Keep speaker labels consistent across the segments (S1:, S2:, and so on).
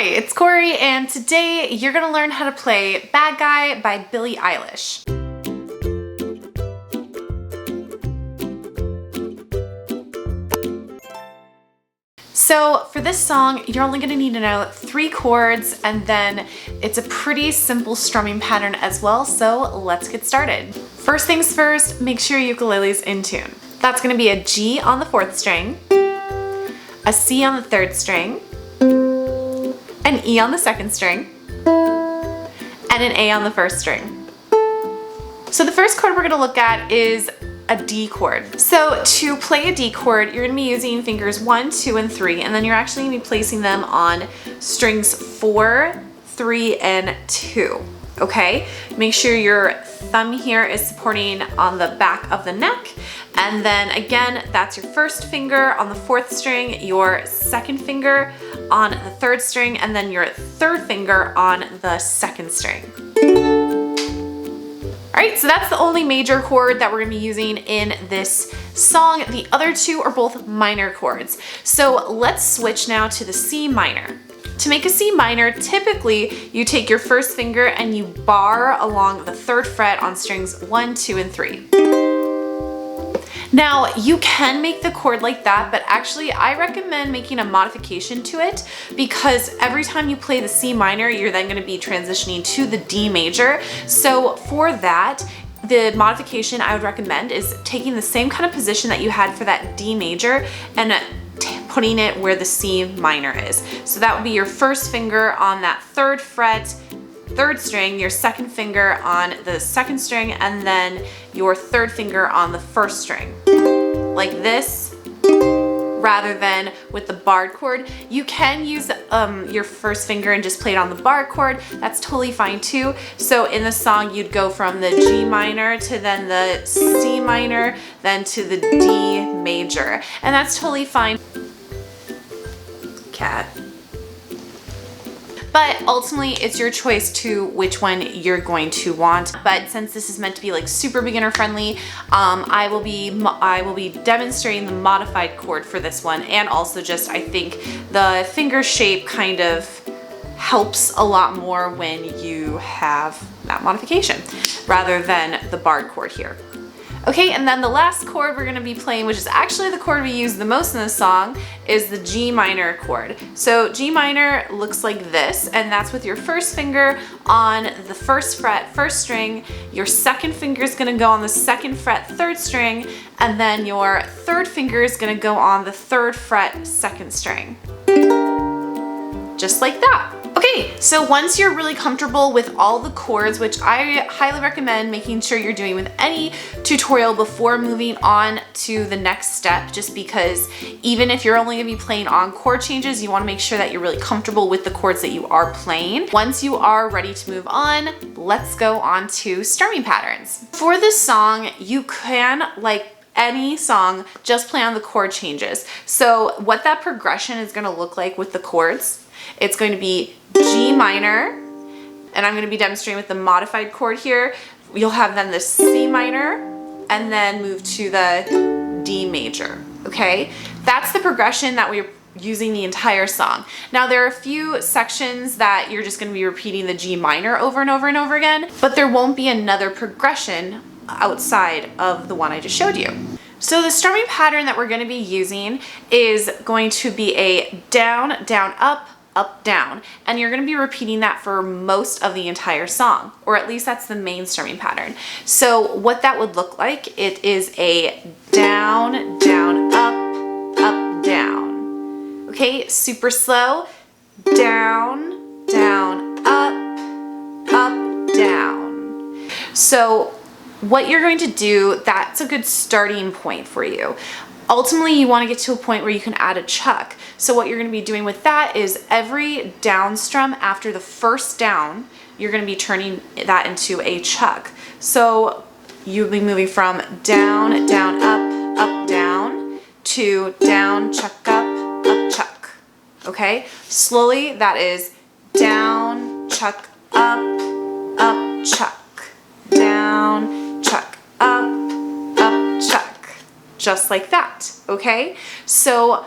S1: Hi, it's Corey, and today you're gonna learn how to play Bad Guy by Billie Eilish. So for this song, you're only gonna need to know 3 chords, and then it's a pretty simple strumming pattern as well, so let's get started. First things first, make sure your ukulele's in tune. That's gonna be a G on the 4th string, a C on the 3rd string, an E on the 2nd string, and an A on the 1st string. So the first chord we're gonna look at is a D chord. So to play a D chord, you're gonna be using fingers 1, 2, and 3, and then you're actually gonna be placing them on strings 4, 3, and 2. Okay? Make sure your thumb here is supporting on the back of the neck, and then again, that's your first finger on the 4th string, your second finger on the 3rd string, and then your 3rd finger on the 2nd string. Alright, so that's the only major chord that we're going to be using in this song. The other 2 are both minor chords. So let's switch now to the C minor. To make a C minor, typically you take your first finger and you bar along the 3rd fret on strings 1, 2, and 3. Now, you can make the chord like that, but actually I recommend making a modification to it, because every time you play the C minor, you're then going to be transitioning to the D major. So for that, the modification I would recommend is taking the same kind of position that you had for that D major and putting it where the C minor is. So that would be your first finger on that 3rd fret, 3rd string, your second finger on the 2nd string, and then your 3rd finger on the 1st string. Like this, rather than with the barred chord. You can use your first finger and just play it on the barred chord. That's totally fine too. So in the song, you'd go from the G minor to then the C minor, then to the D major. And that's totally fine. Cat. But ultimately it's your choice to which one you're going to want. But since this is meant to be like super beginner friendly, I will be demonstrating the modified chord for this one, and also just I think the finger shape kind of helps a lot more when you have that modification rather than the barred chord here. Okay, and then the last chord we're gonna be playing, which is actually the chord we use the most in this song, is the G minor chord. So G minor looks like this, and that's with your first finger on the 1st fret, 1st string, your second finger is gonna go on the 2nd fret, 3rd string, and then your 3rd finger is gonna go on the 3rd fret, 2nd string. Just like that. Okay, so once you're really comfortable with all the chords, which I highly recommend making sure you're doing with any tutorial before moving on to the next step, just because even if you're only gonna be playing on chord changes, you wanna make sure that you're really comfortable with the chords that you are playing. Once you are ready to move on, let's go on to strumming patterns. For this song, you can, like any song, just play on the chord changes. So what that progression is gonna look like with the chords, it's going to be G minor, and I'm going to be demonstrating with the modified chord here. You'll have then the C minor, and then move to the D major, okay? That's the progression that we're using the entire song. Now there are a few sections that you're just going to be repeating the G minor over and over and over again, but there won't be another progression outside of the one I just showed you. So the strumming pattern that we're going to be using is going to be a down, down, up, up, down, and you're going to be repeating that for most of the entire song, or at least that's the main strumming pattern. So what that would look like, it is a down, down, up, up, down. Okay, super slow. Down, down, up, up, down. So what you're going to do, that's a good starting point for you. Ultimately, you want to get to a point where you can add a chuck. So what you're going to be doing with that is every down strum after the first down, you're going to be turning that into a chuck. So you'll be moving from down, down, up, down, to down, chuck, up, chuck. Okay? Slowly, that is down, chuck, up, chuck, down, chuck, up, chuck. Just like that, okay? So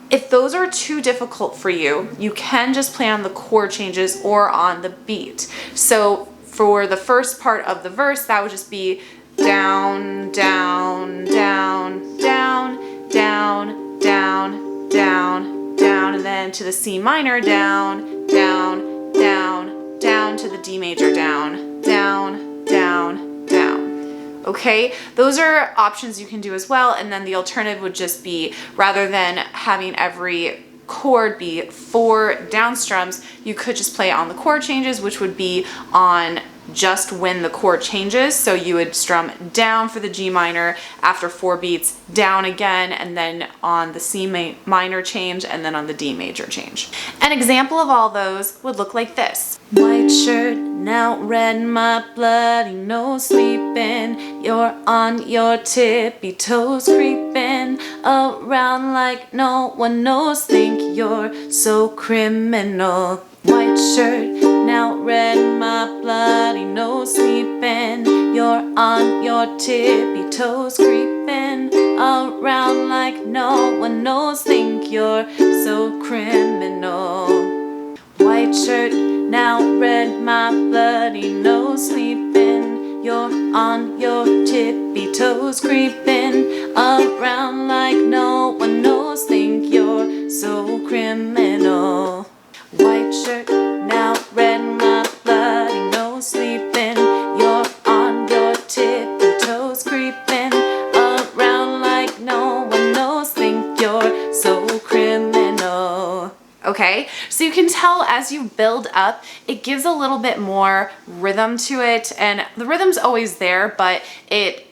S1: If those are too difficult for you, you can just play on the chord changes or on the beat. So for the first part of the verse, that would just be down, down, down, down, down, down, down, down, and then to the C minor, down, down, down, down, to the D major, down, down, down, down. Okay, those are options you can do as well. And then the alternative would just be, rather than having every chord be 4 down strums, you could just play on the chord changes, which would be on just when the chord changes. So you would strum down for the G minor, after 4 beats, down again, and then on the C minor change, and then on the D major change. An example of all those would look like this. White shirt, now red, my bloody nose sleeping. You're on your tippy toes, creeping around like no one knows. Think you're so criminal. White shirt, now red, my bloody nose sleeping. You're on your tippy toes, creeping around like no one knows. Think you're so criminal. White shirt, now red, my bloody nose sleeping. You're on your tippy toes, creeping around like no one knows. Think you're so criminal. White shirt, now red, my bloody nose sleeping. You're on your tippy toes, creeping around like no one knows. Think you're so criminal. Okay, so you can tell as you build up, it gives a little bit more rhythm to it, and the rhythm's always there, but it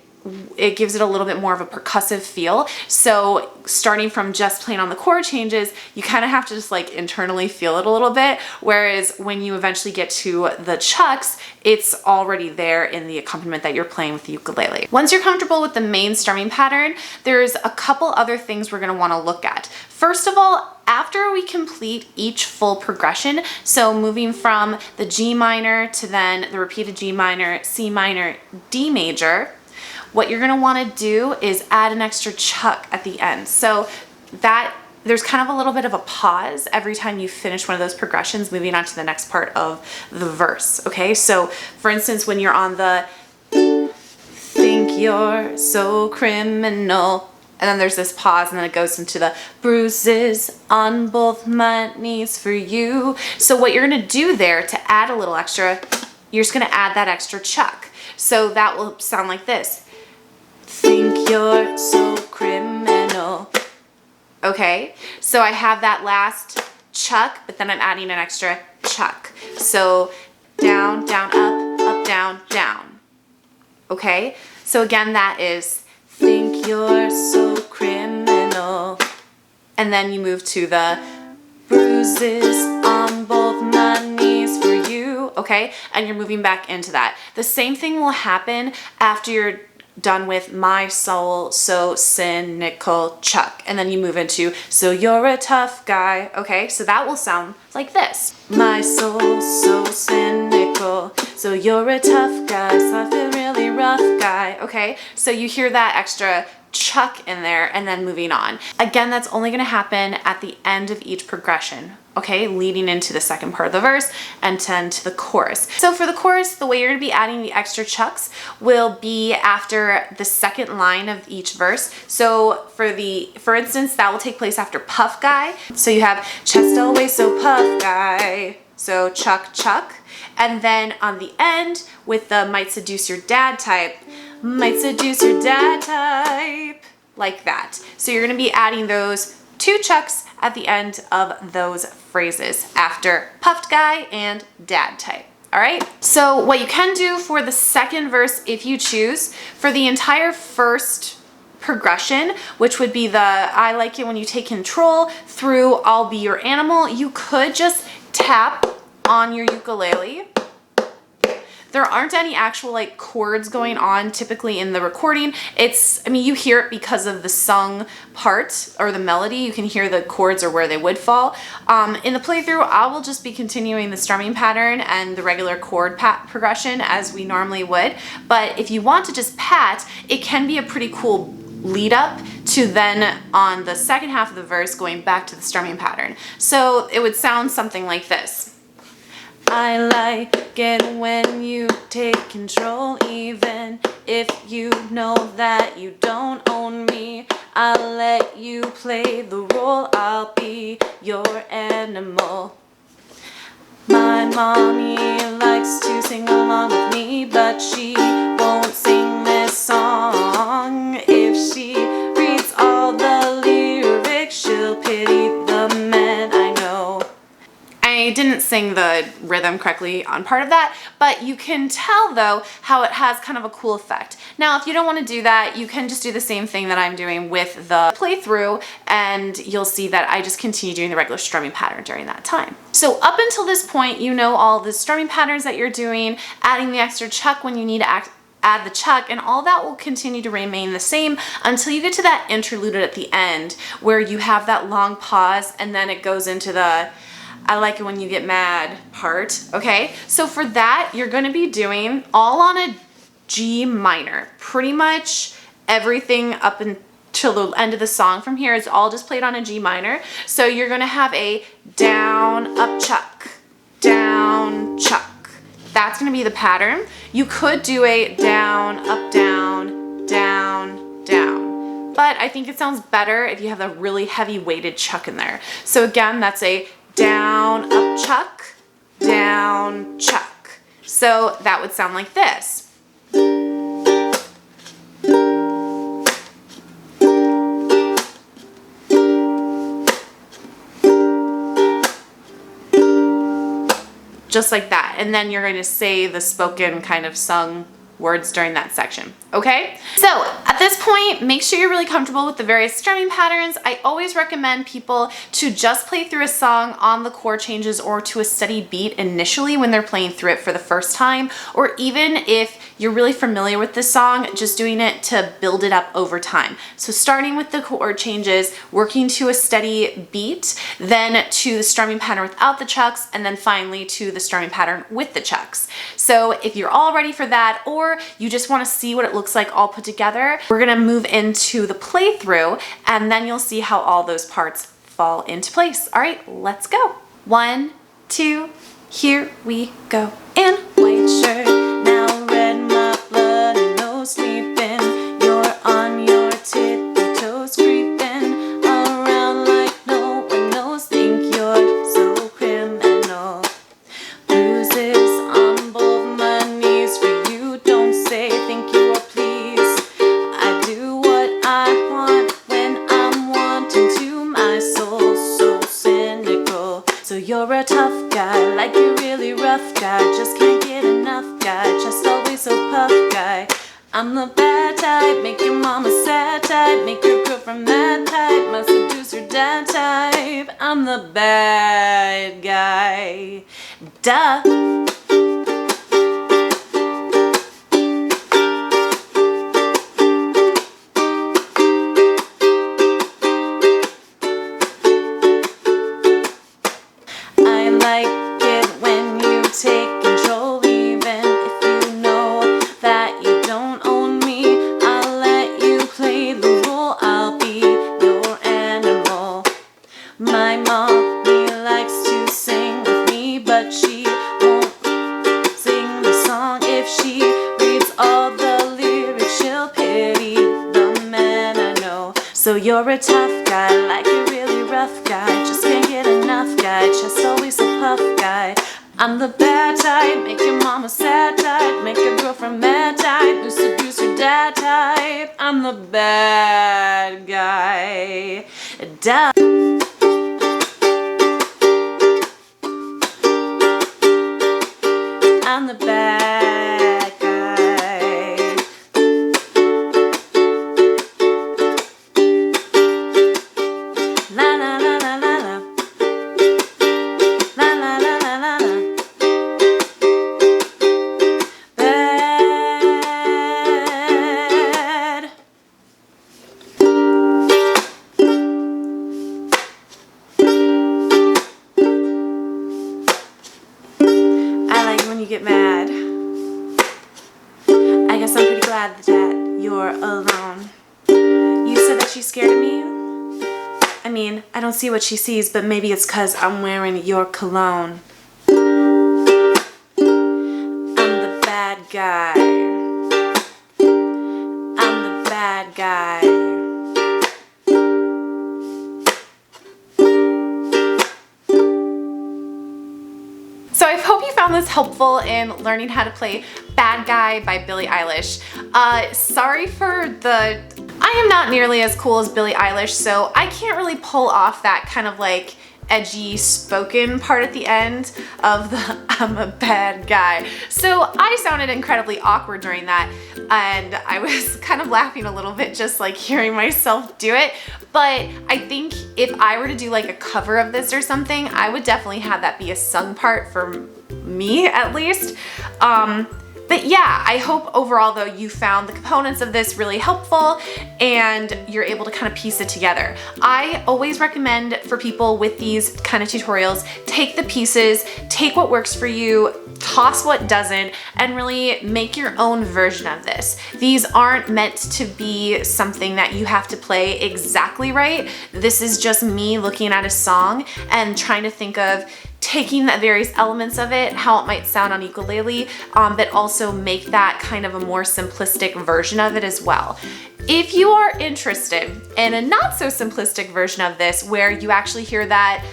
S1: gives it a little bit more of a percussive feel. So starting from just playing on the chord changes, you kind of have to just like internally feel it a little bit. Whereas when you eventually get to the chucks, it's already there in the accompaniment that you're playing with the ukulele. Once you're comfortable with the main strumming pattern, there's a couple other things we're gonna wanna look at. First of all, after we complete each full progression, so moving from the G minor to then the repeated G minor, C minor, D major, what you're gonna wanna do is add an extra chuck at the end. So that there's kind of a little bit of a pause every time you finish one of those progressions, moving on to the next part of the verse, okay? So for instance, when you're on the think you're so criminal, and then there's this pause, and then it goes into the bruises on both my knees for you. So what you're gonna do there to add a little extra, you're just gonna add that extra chuck. So that will sound like this. Think you're so criminal. Okay, so I have that last chuck, but then I'm adding an extra chuck. So down, down, up, down, down. Okay, so again, that is think you're so criminal. And then you move to the bruises on both my knees for you. Okay, and you're moving back into that. The same thing will happen after you're done with my soul so cynical chuck, and then you move into so you're a tough guy. Okay, so that will sound like this. My soul so cynical, so you're a tough guy, so I feel really rough guy. Okay, so you hear that extra chuck in there, and then moving on. Again, that's only going to happen at the end of each progression, okay, leading into the second part of the verse and then to the chorus. So for the chorus, the way you're going to be adding the extra chucks will be after the second line of each verse. So for instance, that will take place after puff guy. So you have chest always so puff guy, so chuck chuck, and then on the end with the might seduce your dad type, might seduce your dad type, like that. So you're going to be adding those 2 chucks at the end of those phrases after puffed guy and dad type. All right, so what you can do for the second verse, if you choose, for the entire first progression, which would be the I like it when you take control through I'll be your animal, you could just tap on your ukulele. There aren't any actual like chords going on typically in the recording. I mean, you hear it because of the sung part or the melody. You can hear the chords or where they would fall. In the playthrough, I will just be continuing the strumming pattern and the regular chord progression as we normally would. But if you want to just pat, it can be a pretty cool lead up to then on the second half of the verse going back to the strumming pattern. So it would sound something like this. I like it when you take control, even if you know that you don't own me. I'll let you play the role, I'll be your animal. My mommy likes to sing along with me, but she won't sing this song. If she reads all the lyrics, she'll pity the men I know. I didn't sing the rhythm correctly on part of that, but you can tell though how it has kind of a cool effect. Now, if you don't want to do that, you can just do the same thing that I'm doing with the playthrough, and you'll see that I just continue doing the regular strumming pattern during that time. So up until this point, you know all the strumming patterns that you're doing, adding the extra chuck when you need to add the chuck, and all that will continue to remain the same until you get to that interlude at the end where you have that long pause and then it goes into the I like it when you get mad part, okay? So for that, you're gonna be doing all on a G minor. Pretty much everything up until the end of the song from here is all just played on a G minor. So you're gonna have a down, up, chuck, down, chuck. That's gonna be the pattern. You could do a down, up, down, down, down. But I think it sounds better if you have a really heavy weighted chuck in there. So again, that's a down, up, chuck, down, chuck. So that would sound like this. Just like that. And then you're going to say the spoken kind of sung words during that section. Okay? So at this point, make sure you're really comfortable with the various strumming patterns. I always recommend people to just play through a song on the chord changes or to a steady beat initially when they're playing through it for the first time, or even if you're really familiar with this song, just doing it to build it up over time. So starting with the chord changes, working to a steady beat, then to the strumming pattern without the chucks, and then finally to the strumming pattern with the chucks. So if you're all ready for that, or you just want to see what it looks like all put together, we're gonna move into the playthrough, and then you'll see how all those parts fall into place. All right, let's go. 1, 2, here we go. In white shirt, now red, my blood, no sleeping. You're on your tippy toes, creeping around like no one knows. Think you're so criminal. Bruises on both my knees for you. Don't say thank you or please. I do what I want when I'm wanting to. My soul so cynical. So you're a tough guy, like you're really rough guy. Just can't get enough guy, just always so puff guy. I'm the bad type, make your mama sad type, make your girlfriend mad type, my seducer dad type. I'm the bad guy. Duh. My mommy likes to sing with me, but she won't sing the song. If she reads all the lyrics, she'll pity the man I know. So you're a tough guy, like a really rough guy, just can't get enough guy, just always a puff guy. I'm the bad type, make your mama sad type, make your girlfriend mad type, who seduce her dad type. I'm the bad guy. Duh. I'm the bad guy. La la la la la la. La la la la la la. Bad. I like when you get mad. I guess I'm pretty glad that you're alone. she's scared of me? I mean, I don't see what she sees, but maybe it's 'cause I'm wearing your cologne. I'm the bad guy. I'm the bad guy. So I hope you found this helpful in learning how to play Bad Guy by Billie Eilish. Sorry for the... I am not nearly as cool as Billie Eilish, so I can't really pull off that kind of like edgy spoken part at the end of the I'm a bad guy. So I sounded incredibly awkward during that, and I was kind of laughing a little bit just like hearing myself do it. But I think if I were to do like a cover of this or something, I would definitely have that be a sung part for me at least. But yeah, I hope overall though you found the components of this really helpful and you're able to kind of piece it together. I always recommend for people with these kind of tutorials, take the pieces, take what works for you, toss what doesn't, and really make your own version of this. These aren't meant to be something that you have to play exactly right. This is just me looking at a song and trying to think of taking the various elements of it, how it might sound on ukulele, but also make that kind of a more simplistic version of it as well. If you are interested in a not so simplistic version of this where you actually hear that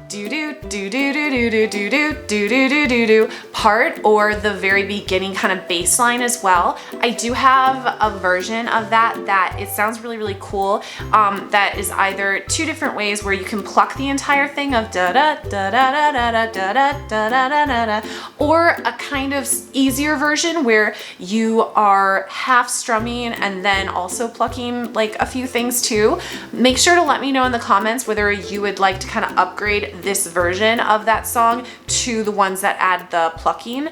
S1: do do do do do do do do do do do do do do part, or the very beginning kind of bass line as well, I do have a version of that it sounds really, really cool. That is either two different ways where you can pluck the entire thing of da da da da da da da da da da da da, or a kind of easier version where you are half strumming and then also plucking like a few things too. Make sure to let me know in the comments whether you would like to kind of upgrade this version of that song to the ones that add the plucking.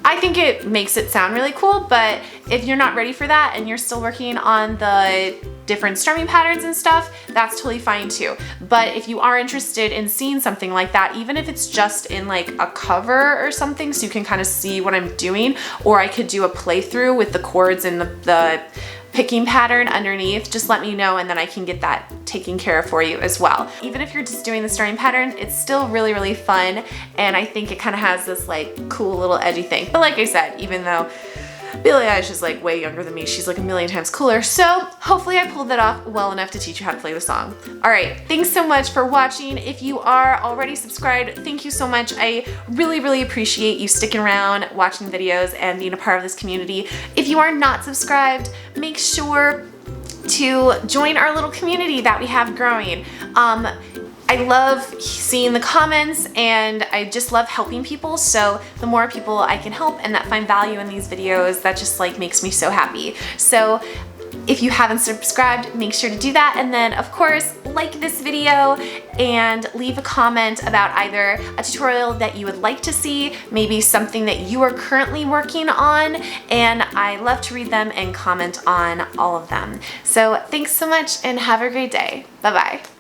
S1: I think it makes it sound really cool, but if you're not ready for that and you're still working on the different strumming patterns and stuff, that's totally fine too. But if you are interested in seeing something like that, even if it's just in like a cover or something so you can kind of see what I'm doing, or I could do a playthrough with the chords and the picking pattern underneath, just let me know and then I can get that taken care of for you as well. Even if you're just doing the strumming pattern, it's still really, really fun, and I think it kind of has this like cool little edgy thing. But like I said, even though Billie Eilish is like way younger than me, she's like a million times cooler, so hopefully I pulled that off well enough to teach you how to play the song. Alright, thanks so much for watching. If you are already subscribed, thank you so much. I really, really appreciate you sticking around, watching videos, and being a part of this community. If you are not subscribed, make sure to join our little community that we have growing. I love seeing the comments and I just love helping people, so the more people I can help and that find value in these videos, that just like makes me so happy. So if you haven't subscribed, make sure to do that, and then of course like this video and leave a comment about either a tutorial that you would like to see, maybe something that you are currently working on, and I love to read them and comment on all of them. So thanks so much and have a great day. Bye bye.